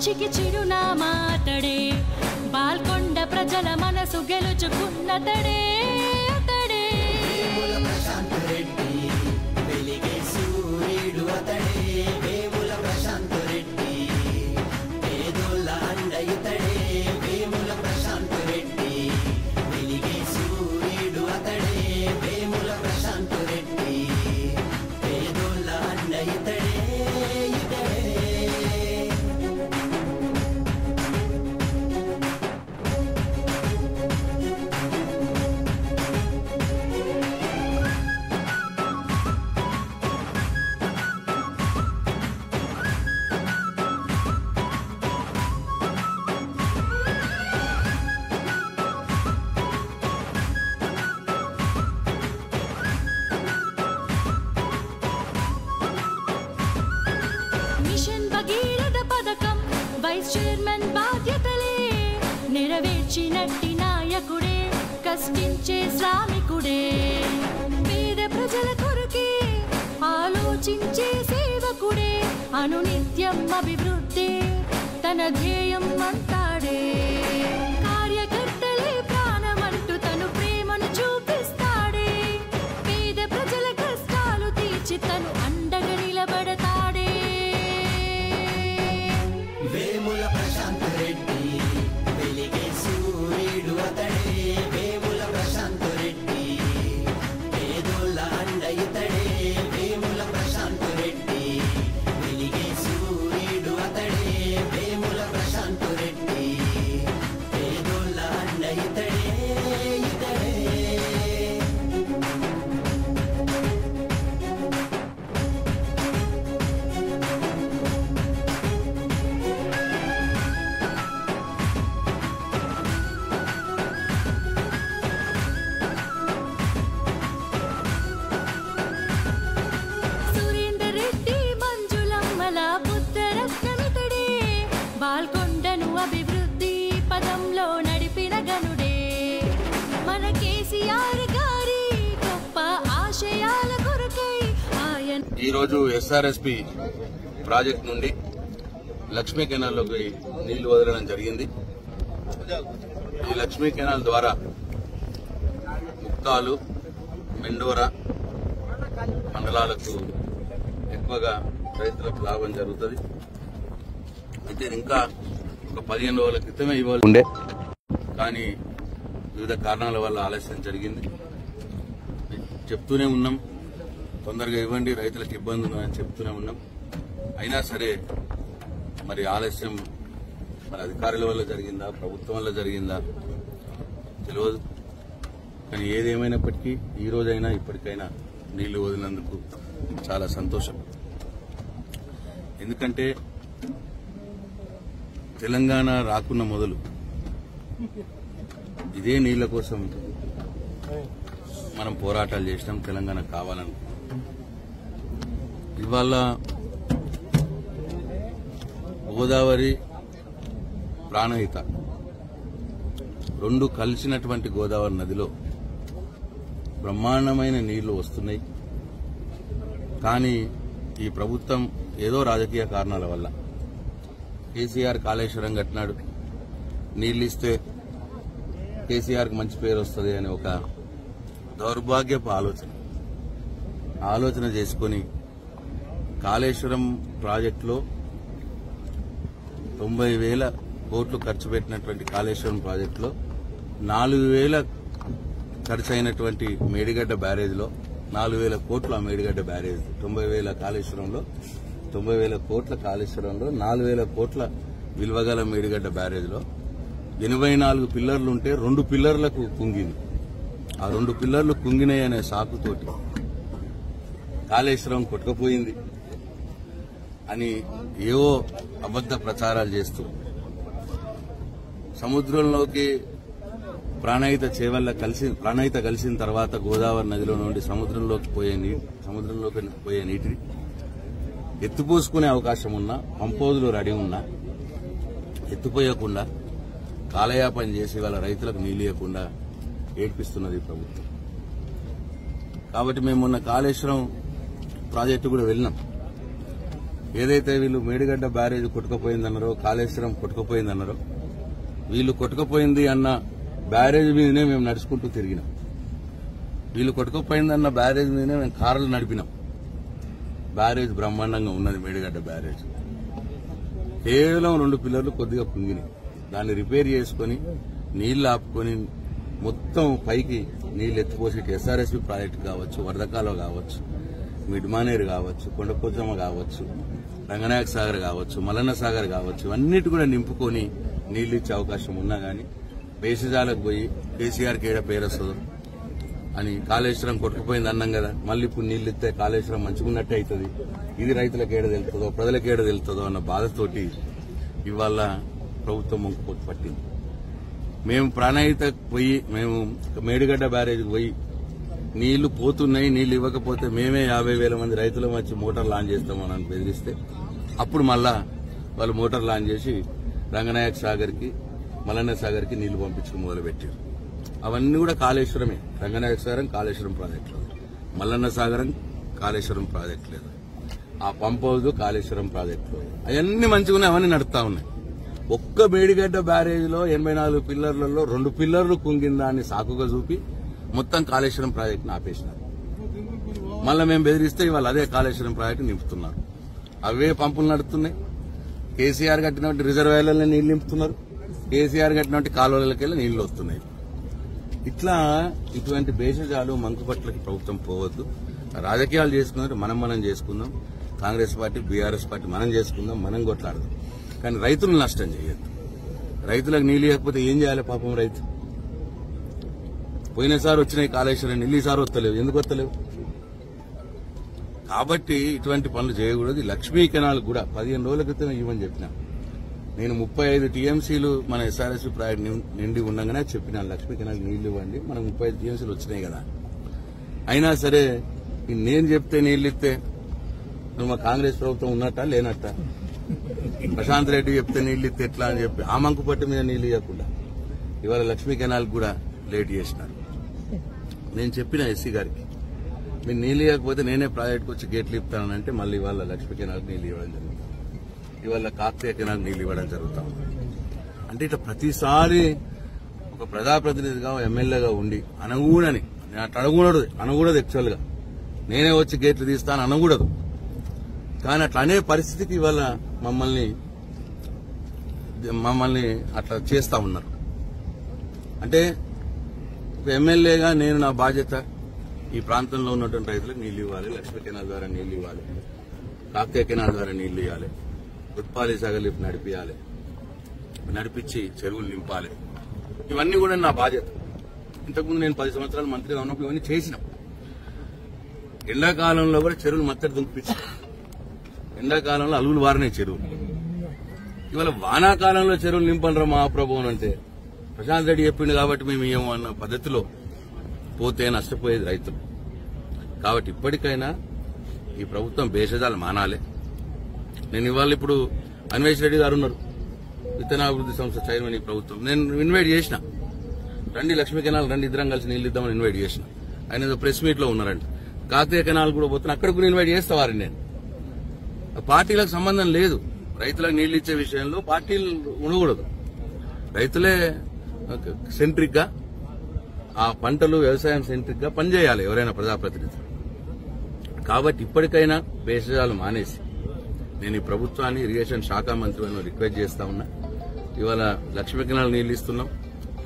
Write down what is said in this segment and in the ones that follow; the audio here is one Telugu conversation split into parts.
మంచికి చిరునామా అతడే బాల్కొండ ప్రజల మనసు గెలుచుకున్నతడే అతడే వేముల ప్రశాంత్ రెడ్డి వెలిగే సూర్యుడు అతడే వేముల ప్రశాంత్ రెడ్డి పేదోళ్ళ అండ ఇతడే వేముల ప్రశాంత్ రెడ్డి వెలిగే సూర్యుడు అతడే వేముల ప్రశాంత్ రెడ్డి పేదోళ్ళ అండ ఇతడే వైస్ చైర్మన్ బాధ్యతలే నెరవేర్చినట్టి నాయకుడే కష్టించే శ్రామికుడే పేద ప్రజల కొరకే ఆలోచించే సేవకుడే అనునిత్యం అభివృద్ధి తన ధ్యేయం అంతాడే కార్యకర్తలే ప్రాణమంటూ తను ప్రేమను చూపిస్తాడే పేద ప్రజల కష్టాలు తీర్చి తను అండగా నిలబడతాడే వేముల ప్రశాంత్ రెడ్డి వెలిగే సూర్యుడు అతడే వేముల ప్రశాంత్ రెడ్డి పేదోళ్ళ అండ ఇతడే వేముల ప్రశాంత్ రెడ్డి వెలిగే సూర్యుడు అతడే వేముల ప్రశాంత్ రెడ్డి పేదోళ్ళ అండ ఇతడే బాల్కొండను అభివృద్ధి పదంలో నడిపిన గనుడే మన కేసీఆర్ గారి గొప్ప ఆశయాల కొరకై ఆయన ఈరోజు ఎస్ఆర్ఎస్పి ప్రాజెక్ట్ నుండి లక్ష్మీ కెనాల్లోకి నీళ్లు వదలడం జరిగింది. ఈ లక్ష్మీ కెనాల్ ద్వారా ముక్తాలు మెండోరా మండలాలకు ఎక్కువగా రైతులకు లాభం జరుగుతుంది. అయితే ఇంకా ఒక 15 రోజుల క్రితమే ఇవ్వాలి ఉండే, కానీ వివిధ కారణాల వల్ల ఆలస్యం జరిగింది. చెప్తూనే ఉన్నాం, తొందరగా ఇవ్వండి, రైతులకు ఇబ్బంది ఉందని చెప్తూనే ఉన్నాం. అయినా సరే మరి ఆలస్యం మరి అధికారుల వల్ల జరిగిందా, ప్రభుత్వం వల్ల జరిగిందా తెలియదు. కానీ ఏదేమైనప్పటికీ ఈ రోజైనా ఇప్పటికైనా నీళ్లు వదిలినందుకు చాలా సంతోషం. ఎందుకంటే తెలంగాణ రాకున్న మొదలు ఇదే నీళ్ల కోసం మనం పోరాటాలు చేసినాం. తెలంగాణ కావాలని ఇవాళ గోదావరి ప్రాణహిత రెండు కలిసినటువంటి గోదావరి నదిలో బ్రహ్మాండమైన నీళ్లు వస్తున్నాయి. కానీ ఈ ప్రభుత్వం ఏదో రాజకీయ కారణాల వల్ల కేసీఆర్ కాళేశ్వరం కట్టినాడు, నీళ్లు ఇస్తే కేసీఆర్కి మంచి పేరు వస్తుంది అని ఒక దౌర్భాగ్యపు ఆలోచన చేసుకుని కాళేశ్వరం ప్రాజెక్టులో 90,000 కోట్లు ఖర్చు పెట్టినటువంటి కాళేశ్వరం ప్రాజెక్టులో 4,000 ఖర్చు అయినటువంటి మేడిగడ్డ బ్యారేజ్లో 4,000 కోట్ల మేడిగడ్డ బ్యారేజ్ 90,000 కాళేశ్వరంలో 90,000 కోట్ల కాళేశ్వరంలో 4,000 కోట్ల విలువగల మేడిగడ్డ బ్యారేజ్లో 84 పిల్లర్లుంటే 2 పిల్లర్లకు కుంగింది. ఆ 2 పిల్లర్లు కుంగినాయి అనే సాకుతోటి కాళేశ్వరం కొట్టుకుపోయింది అని ఏవో అబద్ద ప్రచారాలు చేస్తూ సముద్రంలోకి ప్రాణహిత కలిసిన తర్వాత గోదావరి నదిలో నుండి సముద్రంలోకి పోయే నీటిని ఎత్తిపోసుకునే అవకాశం ఉన్నా, పంపోదులు రెడీ ఉన్నా ఎత్తిపోయకుండా కాలయాపన చేసి వాళ్ళ రైతులకు నీళ్లు ఇవ్వకుండా ఏడ్పిస్తున్నది ప్రభుత్వం. కాబట్టి మేము మొన్న కాళేశ్వరం ప్రాజెక్టు కూడా వెళ్ళినాం. ఏదైతే వీళ్ళు మేడిగడ్డ బ్యారేజ్ కొట్టుకుపోయిందన్నారో, కాళేశ్వరం కొట్టుకుపోయిందన్నారో, వీళ్ళు కొట్టుకుపోయింది అన్న బ్యారేజ్ మీదనే మేము నడుచుకుంటూ తిరిగినాం. వీళ్ళు కొట్టుకుపోయిందన్న బ్యారేజ్ మీదనే మేము కార్లు నడిపినాం. బ్యారేజ్ బ్రహ్మాండంగా ఉన్నది. మేడిగడ్డ బ్యారేజ్ కేవలం 2 పిల్లర్లు కొద్దిగా కుంగినాయి. దాన్ని రిపేర్ చేసుకుని నీళ్లు ఆపుకొని మొత్తం పైకి నీళ్లు ఎత్తిపోసి ఎస్ఆర్ఎస్పీ ప్రాజెక్టు కావచ్చు, వరదకాలువ కావచ్చు, మిడ్మానేరు కావచ్చు, కొండపోచమ్మ కావచ్చు, రంగనాయక సాగర్ కావచ్చు, మల్లన్న సాగర్ కావచ్చు, అన్నిటి కూడా నింపుకొని నీళ్లు ఇచ్చే అవకాశం ఉన్నా గానీ బేసిజాలకు పోయి కేసీఆర్కి ఏడ పేరు వస్తుందో అని కాళేశ్వరం కొట్టుకుపోయింది అన్నాం కదా, మళ్ళీ ఇప్పుడు నీళ్లు ఇస్తే కాళేశ్వరం మంచుకున్నట్టే అవుతుంది, ఇది రైతులకు ఏడ తెలుతుందో ప్రజలకు ఏడ తెలుతుందో అన్న బాధతోటి ఇవాళ ప్రభుత్వం మొంకపోతు పట్టింది. మేము ప్రాణాయిత పోయి మేము మేడిగడ్డ బ్యారేజ్కి పోయి నీళ్లు పోతున్నాయి, నీళ్లు ఇవ్వకపోతే మేమే 50,000 మంది రైతుల వచ్చి మోటార్ లాంచ్ చేస్తామని బెదిరిస్తే అప్పుడు మళ్ళా వాళ్ళు మోటార్ లాంచ్ చేసి రంగనాయక సాగర్కి, మల్లన్న సాగర్కి నీళ్లు పంపించుకు మొదలుపెట్టారు. అవన్నీ కూడా కాళేశ్వరమే. రంగనాయక సాగరం కాళేశ్వరం ప్రాజెక్టులో, మల్లన్న సాగరం కాళేశ్వరం ప్రాజెక్టు లేదు, ఆ పంప్ హౌస్ కాళేశ్వరం ప్రాజెక్టులో, అవన్నీ మంచిగా ఉన్నాయి, అవన్నీ నడుస్తా ఉన్నాయి. ఒక్క మేడిగడ్డ బ్యారేజ్ లో 84 పిల్లర్లలో 2 పిల్లర్లు కుంగిందా అని సాకుగా చూపి మొత్తం కాళేశ్వరం ప్రాజెక్టును ఆపేసినారు. మళ్ళా మేము బెదిరిస్తే ఇవాళ అదే కాళేశ్వరం ప్రాజెక్టు నింపుతున్నారు. అవే పంపులు నడుస్తున్నాయి. కేసీఆర్ కట్టినటువంటి రిజర్వాయర్లలో నీళ్లు నింపుతున్నారు, కేసీఆర్ కట్టినటువంటి కాలువలకెళ్ళి నీళ్లు వస్తున్నాయి. ఇట్లా ఇటువంటి భేషజాలు మంకుపట్లకి ప్రభుత్వం పోవద్దు. రాజకీయాలు చేసుకున్నట్టు మనం చేసుకుందాం. కాంగ్రెస్ పార్టీ, బీఆర్ఎస్ పార్టీ మనం చేసుకుందాం, మనం కొట్లాడదాం. కానీ రైతులను నష్టం చేయొద్దు. రైతులకు నీళ్లు ఇవ్వకపోతే ఏం చేయాలి పాపం రైతు? పోయినసారి వచ్చినాయి కాళేశ్వరం నీళ్లు, ఈసారి వస్తలేవు. ఎందుకు వస్తలేవు? కాబట్టి ఇటువంటి పనులు చేయకూడదు. లక్ష్మీ కెనాల్ కూడా 15 రోజుల క్రితం ఇవ్వని చెప్పినా. నేను 35 టీఎంసీలు మన ఎస్ఆర్ఎస్పీ ప్రాజెక్టు నిండి ఉండగానే చెప్పినాను, లక్ష్మీ కెనాల్ నీళ్లు ఇవ్వండి, మనకు 35 టీఎంసీలు వచ్చినాయి కదా. అయినా సరే నేను చెప్తే నీళ్లు ఇస్తే నువ్వు మా కాంగ్రెస్ ప్రభుత్వం ఉన్నట్టా లేనట్టా? ప్రశాంత్ రెడ్డి చెప్తే నీళ్లు ఇస్తే ఎట్లా అని చెప్పి ఆ మంకుపట్టు మీద నీళ్లు ఇవ్వకుండా ఇవాళ లక్ష్మీ కెనాల్ కూడా లేట్ చేసినారు. నేను చెప్పిన ఎస్సీ గారికి, మీరు నీళ్లు ఇవ్వకపోతే నేనే ప్రాజెక్టుకు వచ్చి గేట్లు ఇస్తానంటే మళ్ళీ ఇవాళ లక్ష్మీ కెనాల్ నీళ్లు ఇవ్వడం జరుగుతుంది, ఇవాళ కాకతీయ కెనాల్ నీళ్లు ఇవ్వడం జరుగుతాం. అంటే ఇట్లా ప్రతిసారి ఒక ప్రజాప్రతినిధిగా ఎమ్మెల్యేగా ఉండి అనకూడని, నేను అట్లా అనకూడదు యాక్చువల్ గా, నేనే వచ్చి గేట్లు తీస్తాను అనకూడదు. కానీ అట్లా అనే పరిస్థితికి ఇవాళ మమ్మల్ని అట్లా చేస్తా ఉన్నారు. అంటే ఒక ఎమ్మెల్యేగా నేను నా బాధ్యత ఈ ప్రాంతంలో ఉన్నటువంటి రైతులకు నీళ్లు ఇవ్వాలి, లక్ష్మీ కెనాల్ ద్వారా నీళ్లు ఇవ్వాలి, కాకతీయ కెనాల్ ద్వారా నీళ్లు ఇవ్వాలి, ఉత్పాలి సాగర్ లిఫ్ట్ నడిపించి చెరువులు నింపాలి. ఇవన్నీ కూడా నా బాధ్యత. ఇంతకుముందు నేను 10 సంవత్సరాలు మంత్రిగా ఉన్నప్పుడు ఇవన్నీ చేసినాం. ఎండాకాలంలో కూడా చెరువులు మత్తడి దుంకిపించాం. ఎండాకాలంలో అలుగులు వారినాయి చెరువులు. ఇవాళ వానాకాలంలో చెరువులు నింపనరా మహాప్రభు అంటే ప్రశాంత్ రెడ్డి చెప్పిండు కాబట్టి మేము ఏమో అన్న పద్ధతిలో పోతే నష్టపోయేది రైతులు. కాబట్టి ఇప్పటికైనా ఈ ప్రభుత్వం భేషజాలు మానాలి. నేను ఇవాళ ఇప్పుడు అన్వేష్ రెడ్డి గారు ఉన్నారు, విత్తనాభివృద్ధి సంస్థ చైర్మన్ ఈ ప్రభుత్వం. నేను ఇన్వైట్ చేసిన, రండి లక్ష్మీ కెనాల్ రండి, ఇద్దరం కలిసి నీళ్లు ఇద్దామని ఇన్వైట్ చేసిన. ఆయన ఏదో ప్రెస్ మీట్ లో ఉన్నారండి. కాకతీయ కెనాల్ కూడా పోతున్నా, అక్కడ కూడా ఇన్వైట్ చేస్తావారు. నేను పార్టీలకు సంబంధం లేదు. రైతులకు నీళ్లు ఇచ్చే విషయంలో పార్టీలు ఉండకూడదు. రైతులే సెంట్రిక్ గా, ఆ పంటలు వ్యవసాయం సెంట్రిక్ గా పనిచేయాలి ఎవరైనా ప్రజాప్రతినిధి. కాబట్టి ఇప్పటికైనా భేషజాలు మానేసి నేను ఈ ప్రభుత్వాన్ని ఇరిగేషన్ శాఖ మంత్రి రిక్వెస్ట్ చేస్తా ఉన్నా. ఇవాళ లక్ష్మీ కెనాల్ నీళ్లు ఇస్తున్నాం,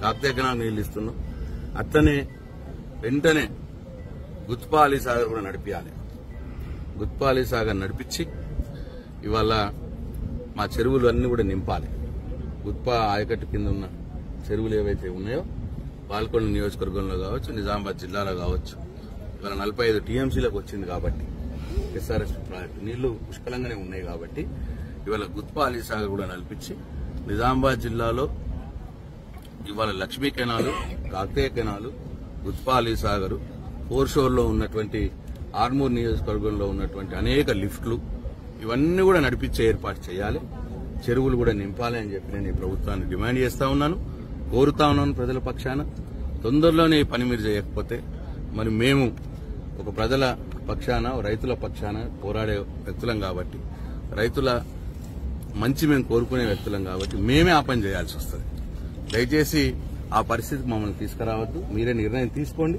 కాకతీయ కెనాల్ నీళ్లు ఇస్తున్నాం, అట్లనే వెంటనే గుత్పాలి సాగర్ కూడా నడిపించాలి. గుత్పాలి సాగర్ నడిపించి ఇవాళ మా చెరువులు అన్ని కూడా నింపాలి. గుత్పా ఆయకట్టు కింద ఉన్న చెరువులు ఏవైతే ఉన్నాయో పాల్కొండ నియోజకవర్గంలో కావచ్చు, నిజామాబాద్ జిల్లాలో కావచ్చు, ఇవాళ 45 టీఎంసీలకు వచ్చింది. కాబట్టి ఎస్ఆర్ఎస్ ప్రాజెక్టు నీళ్లు పుష్కలంగానే ఉన్నాయి. కాబట్టి ఇవాళ గుత్పాలి సాగర్ కూడా నడిపించి నిజామాబాద్ జిల్లాలో ఇవాళ లక్ష్మీ కెనాలు, కాకతీయ కెనాలు, గుత్పాలి సాగరు, పోర్షోర్లో ఉన్నటువంటి ఆర్మూర్ నియోజకవర్గంలో ఉన్నటువంటి అనేక లిఫ్ట్లు ఇవన్నీ కూడా నడిపించే ఏర్పాటు చేయాలి. చెరువులు కూడా నింపాలి అని చెప్పి నేను ఈ ప్రభుత్వాన్ని డిమాండ్ చేస్తా ఉన్నాను, కోరుతా ఉన్నాను ప్రజల పక్షాన. తొందరలోనే ఈ పని మీరు చేయకపోతే మరి మేము ఒక ప్రజల పక్షాన, రైతుల పక్షాన పోరాడే వ్యక్తులం కాబట్టి రైతుల మంచి మేము కోరుకునే వ్యక్తులం కాబట్టి మేమే ఆ పని చేయాల్సి వస్తుంది. దయచేసి ఆ పరిస్థితికి మమ్మల్ని తీసుకురావద్దు. మీరే నిర్ణయం తీసుకోండి.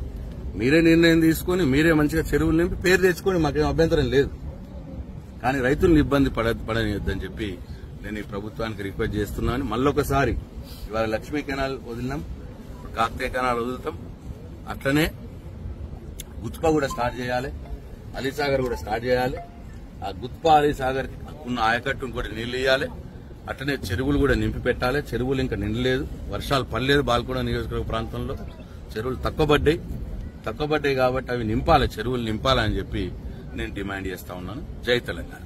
మీరే నిర్ణయం తీసుకుని మీరే మంచిగా చెరువులు నింపి పేరు తెచ్చుకోండి, మాకేం అభ్యంతరం లేదు. కానీ రైతులను ఇబ్బంది పడనియొద్దని చెప్పి నేను ఈ ప్రభుత్వానికి రిక్వెస్ట్ చేస్తున్నాను. మళ్ళొకసారి ఇవాళ లక్ష్మీ కెనాల్ వదిలినాం, కాకతీయ కెనాల్ వదులుతాం. అట్లనే గుత్పా కూడా స్టార్ట్ చేయాలి, అలీసాగర్ కూడా స్టార్ట్ చేయాలి. ఆ గుత్పా అలీసాగర్ ఉన్న ఆయకట్టును కూడా నీళ్లు ఇవ్వాలి. అట్లనే చెరువులు కూడా నింపి పెట్టాలి. చెరువులు ఇంకా నిండలేదు, వర్షాలు పడలేదు. బాల్కొండ నియోజకవర్గ ప్రాంతంలో చెరువులు తక్కువ పడ్డాయి కాబట్టి అవి నింపాలి, చెరువులు నింపాలని చెప్పి నేను డిమాండ్ చేస్తా ఉన్నాను. జై తెలంగాణ.